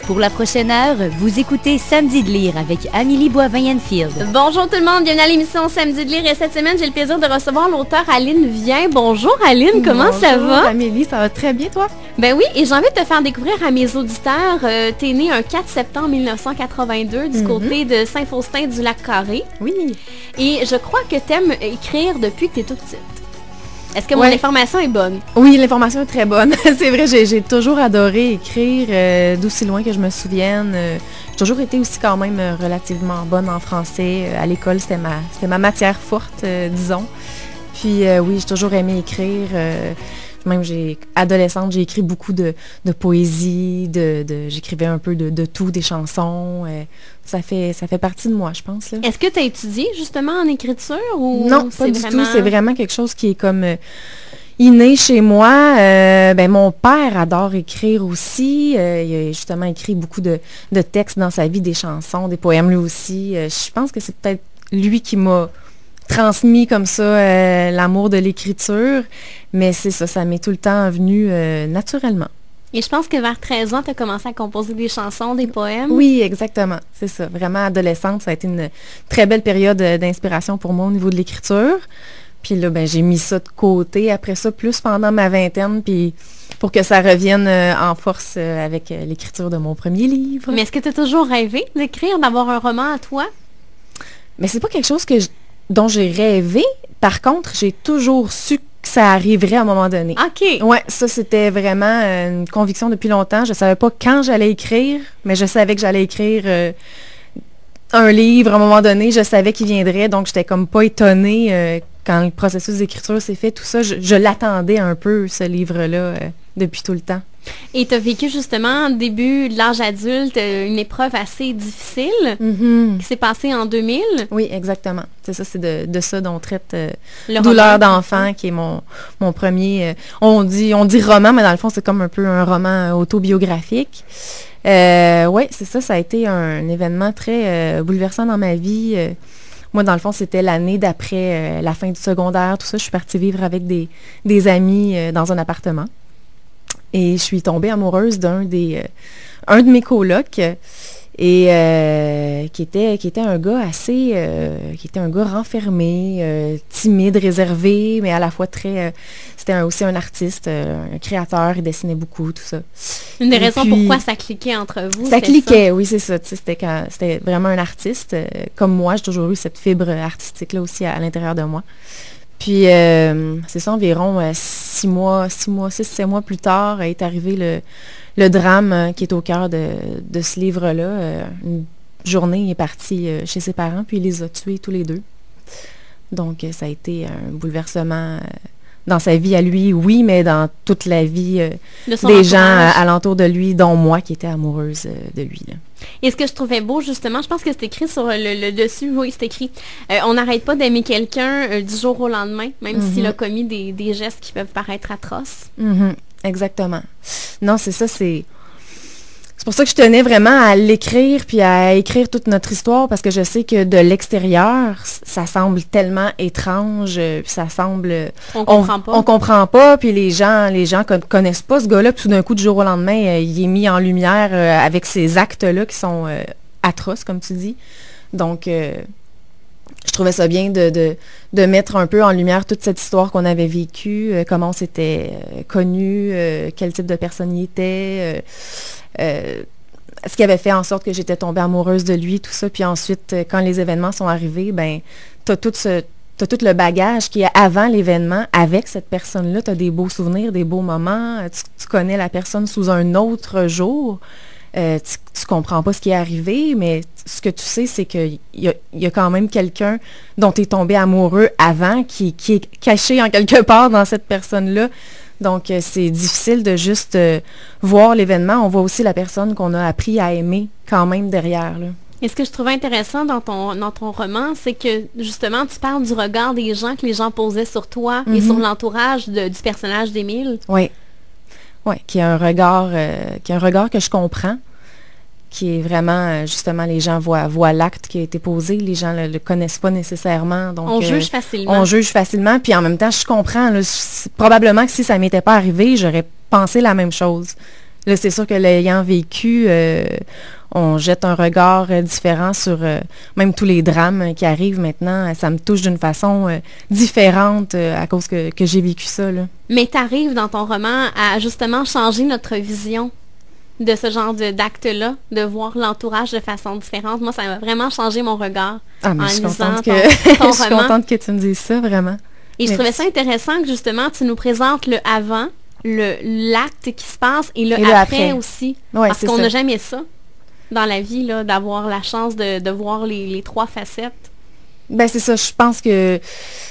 Pour la prochaine heure, vous écoutez Samedi de lire avec Amélie Boivin-Enfield. Bonjour tout le monde, bienvenue à l'émission Samedi de lire et cette semaine, j'ai le plaisir de recevoir l'auteur Aline Vien. Bonjour Aline, comment ça va? Bonjour Amélie, ça va très bien toi? Ben oui, et j'ai envie de te faire découvrir à mes auditeurs, t'es née un 4 septembre 1982 du côté de Saint-Faustin du Lac-Carré. Oui. Et je crois que t'aimes écrire depuis que t'es toute petite. Est-ce que mon information est bonne? Oui, l'information est très bonne. C'est vrai, j'ai toujours adoré écrire, d'aussi loin que je me souvienne. J'ai toujours été aussi quand même relativement bonne en français. À l'école, c'était ma matière forte, disons. Puis oui, j'ai toujours aimé écrire. Même adolescente, j'ai écrit beaucoup de poésie, j'écrivais un peu de tout, des chansons. Ça fait partie de moi, je pense. Là. Est-ce que tu as étudié justement en écriture ou non, pas du tout. C'est vraiment quelque chose qui est comme inné chez moi. Mon père adore écrire aussi. Il a justement écrit beaucoup de textes dans sa vie, des chansons, des poèmes lui aussi. Je pense que c'est peut-être lui qui m'a transmis comme ça l'amour de l'écriture, mais c'est ça m'est tout le temps venu naturellement. Et je pense que vers 13 ans, tu as commencé à composer des chansons, des poèmes. Oui, exactement, c'est ça. Vraiment adolescente, ça a été une très belle période d'inspiration pour moi au niveau de l'écriture. Puis là, j'ai mis ça de côté après ça, plus pendant ma vingtaine, puis pour que ça revienne en force avec l'écriture de mon premier livre. Mais est-ce que tu as toujours rêvé d'écrire, d'avoir un roman à toi? Mais c'est pas quelque chose dont j'ai rêvé. Par contre, j'ai toujours su que ça arriverait à un moment donné. OK. Ouais, ça, c'était vraiment une conviction depuis longtemps. Je savais pas quand j'allais écrire, mais je savais que j'allais écrire un livre à un moment donné. Je savais qu'il viendrait, donc j'étais comme pas étonnée quand le processus d'écriture s'est fait. Tout ça, je l'attendais un peu, ce livre-là, depuis tout le temps. Et tu as vécu justement, début de l'âge adulte, une épreuve assez difficile qui s'est passée en 2000. Oui, exactement. C'est ça, c'est de ça dont traite Douleur d'enfant, qui est mon premier... on dit roman, mais dans le fond, c'est comme un peu un roman autobiographique. Oui, c'est ça, ça a été un événement très bouleversant dans ma vie. Moi, dans le fond, c'était l'année d'après la fin du secondaire, tout ça. Je suis partie vivre avec des amis dans un appartement. Et je suis tombée amoureuse d'un de mes colocs et qui était un gars qui était un gars renfermé, timide, réservé, mais à la fois c'était aussi un artiste, un créateur, il dessinait beaucoup, tout ça. Une des raisons pourquoi ça cliquait entre vous, ça cliquait, oui, c'est ça. C'était vraiment un artiste. Comme moi, j'ai toujours eu cette fibre artistique-là aussi à l'intérieur de moi. Puis, c'est ça, environ 6 mois, 7 mois plus tard, est arrivé le drame qui est au cœur de ce livre-là. Une journée, il est parti chez ses parents, puis il les a tués tous les deux. Donc, ça a été un bouleversement dans sa vie à lui, oui, mais dans toute la vie des gens alentour de lui, dont moi qui étais amoureuse de lui. Là. Et ce que je trouvais beau, justement, je pense que c'est écrit sur le dessus, oui, c'est écrit on n'arrête pas d'aimer quelqu'un du jour au lendemain, même s'il a commis des gestes qui peuvent paraître atroces. Exactement. Non, c'est ça, c'est pour ça que je tenais vraiment à l'écrire puis à écrire toute notre histoire, parce que je sais que de l'extérieur, ça semble tellement étrange, puis ça semble... On comprend pas. On comprend pas, puis les gens connaissent pas ce gars-là, puis tout d'un coup, du jour au lendemain, il est mis en lumière avec ces actes-là qui sont atroces, comme tu dis. Donc, je trouvais ça bien de mettre un peu en lumière toute cette histoire qu'on avait vécue, comment on s'était connu, quel type de personne il était... ce qui avait fait en sorte que j'étais tombée amoureuse de lui, tout ça. Puis ensuite, quand les événements sont arrivés, t'as tout le bagage qui est avant l'événement avec cette personne-là. T'as des beaux souvenirs, des beaux moments. Tu connais la personne sous un autre jour. Tu comprends pas ce qui est arrivé, mais ce que tu sais, c'est qu'il y a quand même quelqu'un dont tu es tombé amoureux avant qui est caché en quelque part dans cette personne-là. Donc, c'est difficile de juste voir l'événement. On voit aussi la personne qu'on a appris à aimer quand même derrière, là. Et ce que je trouvais intéressant dans ton roman, c'est que, justement, tu parles du regard des gens que les gens posaient sur toi et sur l'entourage du personnage d'Émile. Oui. Oui, qui a un regard que je comprends, qui est vraiment, justement, les gens voient l'acte qui a été posé, les gens ne le connaissent pas nécessairement. Donc, on juge facilement. On juge facilement, puis en même temps, je comprends. Là, probablement que si ça ne m'était pas arrivé, j'aurais pensé la même chose. Là, c'est sûr que l'ayant vécu, on jette un regard différent sur même tous les drames qui arrivent maintenant. Ça me touche d'une façon différente à cause que j'ai vécu ça, là. Mais tu arrives dans ton roman à justement changer notre vision de ce genre d'acte-là, de voir l'entourage de façon différente. Moi, ça m'a vraiment changé mon regard Mais je suis contente ton je suis roman. contente que tu me dises ça, vraiment. Et je trouvais ça intéressant que justement, tu nous présentes le avant, l'acte qui se passe et le après aussi. Ouais, parce qu'on n'a jamais ça dans la vie, là, d'avoir la chance de voir les trois facettes. Ben c'est ça, je pense que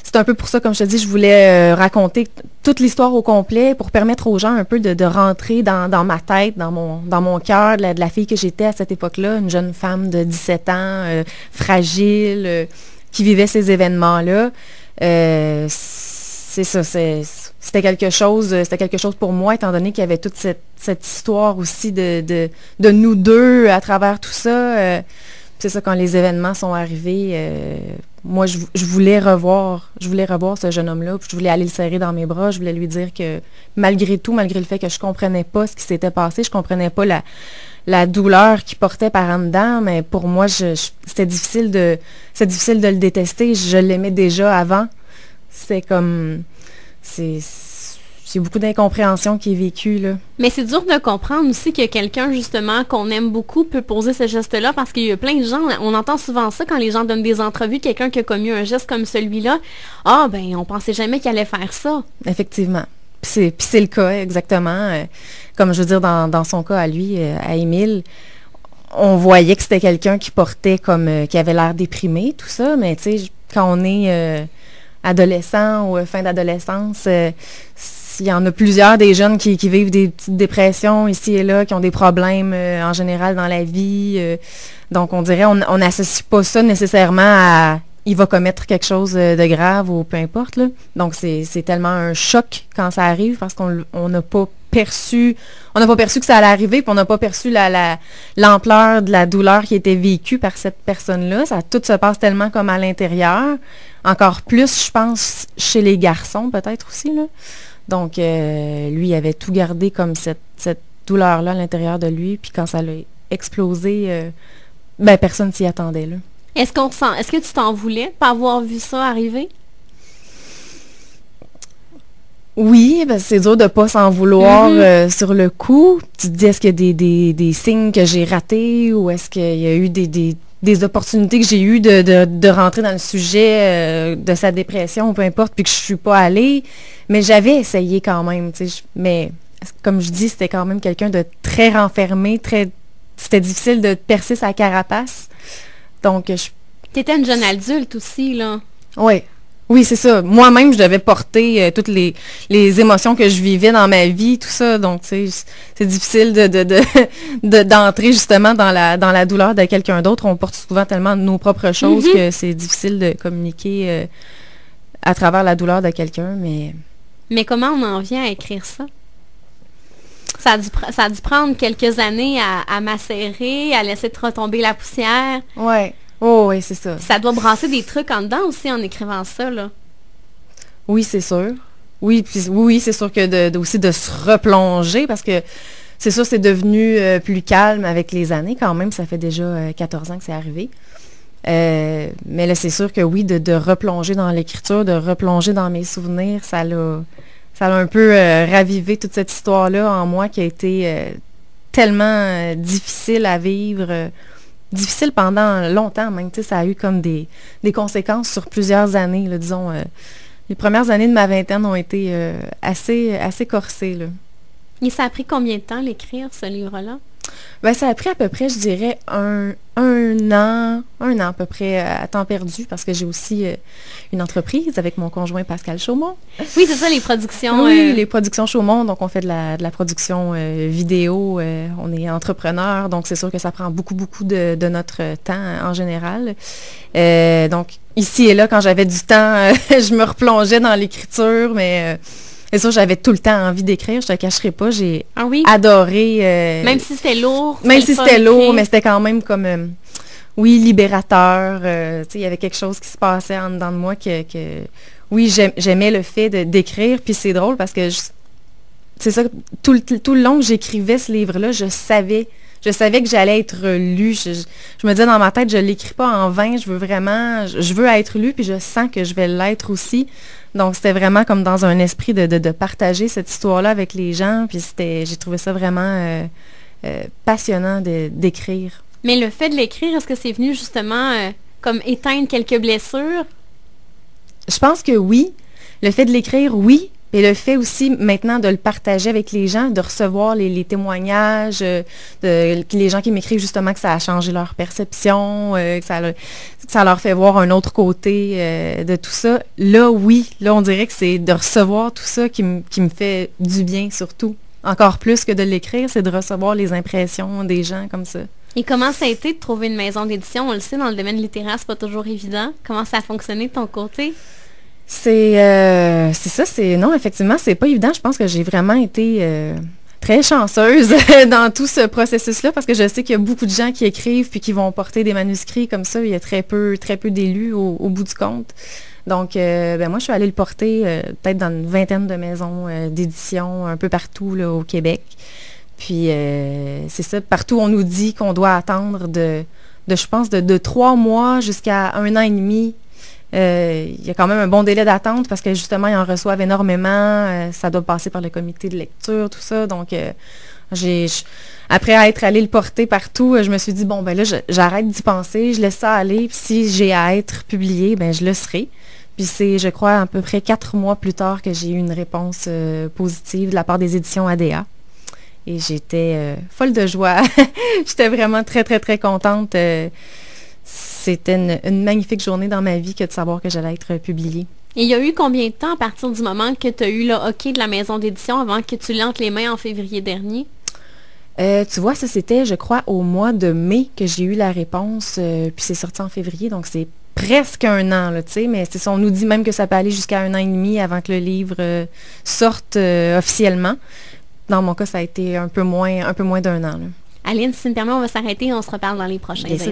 c'est un peu pour ça, comme je te dis, je voulais raconter toute l'histoire au complet pour permettre aux gens un peu de rentrer dans ma tête, dans mon cœur, de la fille que j'étais à cette époque-là, une jeune femme de 17 ans, fragile, qui vivait ces événements-là. C'est ça, c'était quelque chose pour moi, étant donné qu'il y avait toute cette histoire aussi de nous deux à travers tout ça. C'est ça, quand les événements sont arrivés, moi, je voulais revoir ce jeune homme-là, puis je voulais aller le serrer dans mes bras, je voulais lui dire que malgré tout, malgré le fait que je comprenais pas ce qui s'était passé, je comprenais pas la douleur qu'il portait par en dedans, mais pour moi, c'était difficile de le détester. Je l'aimais déjà avant. C'est comme... C'est beaucoup d'incompréhension qui est vécue, là. Mais c'est dur de comprendre aussi que quelqu'un, justement, qu'on aime beaucoup peut poser ce geste-là, parce qu'il y a plein de gens, on entend souvent ça quand les gens donnent des entrevues, quelqu'un qui a commis un geste comme celui-là. Ah, ben, on pensait jamais qu'il allait faire ça. Effectivement. Puis c'est le cas, exactement. Comme je veux dire, dans son cas à lui, à Émile, on voyait que c'était quelqu'un qui portait qui avait l'air déprimé, tout ça, mais tu sais, quand on est adolescent ou fin d'adolescence, il y en a plusieurs des jeunes qui vivent des petites dépressions ici et là, qui ont des problèmes en général dans la vie. Donc, on dirait, on n'associe pas ça nécessairement à il va commettre quelque chose de grave ou peu importe, là. Donc, c'est tellement un choc quand ça arrive parce qu'on n'a pas perçu que ça allait arriver, puis on n'a pas perçu l'ampleur de la douleur qui était vécue par cette personne-là. Tout se passe tellement comme à l'intérieur. Encore plus, je pense, chez les garçons, peut-être aussi, là. Donc, lui, il avait tout gardé comme cette douleur-là à l'intérieur de lui. Puis quand ça l'a explosé, personne s'y attendait, là. Est-ce que tu t'en voulais de pas avoir vu ça arriver? Oui, c'est dur de ne pas s'en vouloir sur le coup. Tu te dis, est-ce qu'il y a des signes que j'ai ratés ou est-ce qu'il y a eu des opportunités que j'ai eues de rentrer dans le sujet de sa dépression, peu importe, puis que je suis pas allée. Mais j'avais essayé quand même, tu sais. Mais comme je dis, c'était quand même quelqu'un de très renfermé, c'était difficile de percer sa carapace. Donc, T'étais une jeune adulte aussi, là. Oui. Oui, c'est ça. Moi-même, je devais porter toutes les émotions que je vivais dans ma vie, tout ça. Donc, tu sais, c'est difficile d'entrer justement dans la douleur de quelqu'un d'autre. On porte souvent tellement nos propres choses que c'est difficile de communiquer à travers la douleur de quelqu'un, Mais comment on en vient à écrire ça? Ça a dû prendre quelques années à macérer, à laisser retomber la poussière. Ouais. Oh, oui, c'est ça. Ça doit brasser des trucs en dedans aussi en écrivant ça, là. Oui, c'est sûr. Oui, puis oui, c'est sûr que aussi de se replonger, parce que c'est sûr, c'est devenu plus calme avec les années. Quand même, ça fait déjà 14 ans que c'est arrivé. Mais là, c'est sûr que oui, de replonger dans l'écriture, de replonger dans mes souvenirs, ça l'a un peu ravivé toute cette histoire-là en moi qui a été tellement difficile à vivre. Difficile pendant longtemps même, tu sais, ça a eu comme des conséquences sur plusieurs années, là, disons. Les premières années de ma vingtaine ont été assez corsées, là. Et ça a pris combien de temps l'écrire, ce livre-là? Ça a pris à peu près, je dirais, un an à peu près à temps perdu, parce que j'ai aussi une entreprise avec mon conjoint Pascal Chaumont. Oui, c'est ça, les productions. Oui, les productions Chaumont, donc on fait de la production vidéo, on est entrepreneur, donc c'est sûr que ça prend beaucoup de notre temps en général. Donc, ici et là, quand j'avais du temps, je me replongeais dans l'écriture, mais... c'est sûr, j'avais tout le temps envie d'écrire, je te cacherai pas, j'ai adoré... même si c'était lourd. Même si c'était lourd, mais c'était quand même comme, oui, libérateur. Tu sais, il y avait quelque chose qui se passait en dedans de moi oui, j'aimais le fait d'écrire, puis c'est drôle parce que c'est ça, tout le long que j'écrivais ce livre-là, je savais que j'allais être lue. Je me disais dans ma tête, je ne l'écris pas en vain, je veux être lue, puis je sens que je vais l'être aussi. Donc, c'était vraiment comme dans un esprit de partager cette histoire-là avec les gens, puis j'ai trouvé ça vraiment passionnant d'écrire. Mais le fait de l'écrire, est-ce que c'est venu justement comme éteindre quelques blessures? Je pense que oui. Le fait de l'écrire, oui. Et le fait aussi maintenant de le partager avec les gens, de recevoir les témoignages, les gens qui m'écrivent justement que ça a changé leur perception, que ça leur fait voir un autre côté de tout ça. Là, oui, là, on dirait que c'est de recevoir tout ça qui me fait du bien surtout. Encore plus que de l'écrire, c'est de recevoir les impressions des gens comme ça. Et comment ça a été de trouver une maison d'édition? On le sait, dans le domaine littéraire, c'est pas toujours évident. Comment ça a fonctionné de ton côté? C'est ça, non, effectivement, c'est pas évident. Je pense que j'ai vraiment été très chanceuse dans tout ce processus-là parce que je sais qu'il y a beaucoup de gens qui écrivent puis qui vont porter des manuscrits comme ça. Il y a très peu d'élus au bout du compte. Donc, moi, je suis allée le porter peut-être dans une vingtaine de maisons d'édition un peu partout là, au Québec. Puis, c'est ça, partout, on nous dit qu'on doit attendre je pense, de 3 mois jusqu'à 1 an et demi. Il y a quand même un bon délai d'attente parce que justement, ils en reçoivent énormément. Ça doit passer par le comité de lecture, tout ça. Donc, après être allée le porter partout, je me suis dit, bon, ben là, j'arrête d'y penser, je laisse ça aller. Puis si j'ai à être publiée, ben je le serai. Puis c'est, je crois, à peu près 4 mois plus tard que j'ai eu une réponse positive de la part des éditions ADA. Et j'étais folle de joie. J'étais vraiment très, très, très contente. C'était une magnifique journée dans ma vie que de savoir que j'allais être publiée. Et il y a eu combien de temps à partir du moment que tu as eu le OK de la maison d'édition avant que tu l'aies entre les mains en février dernier? Tu vois, ça c'était, je crois, au mois de mai que j'ai eu la réponse, puis c'est sorti en février, donc c'est presque 1 an, là, tu sais, mais c'est ça, on nous dit même que ça peut aller jusqu'à 1 an et demi avant que le livre sorte officiellement. Dans mon cas, ça a été un peu moins d'1 an, là. Aline, si tu me permets, on va s'arrêter et on se reparle dans les prochains instants.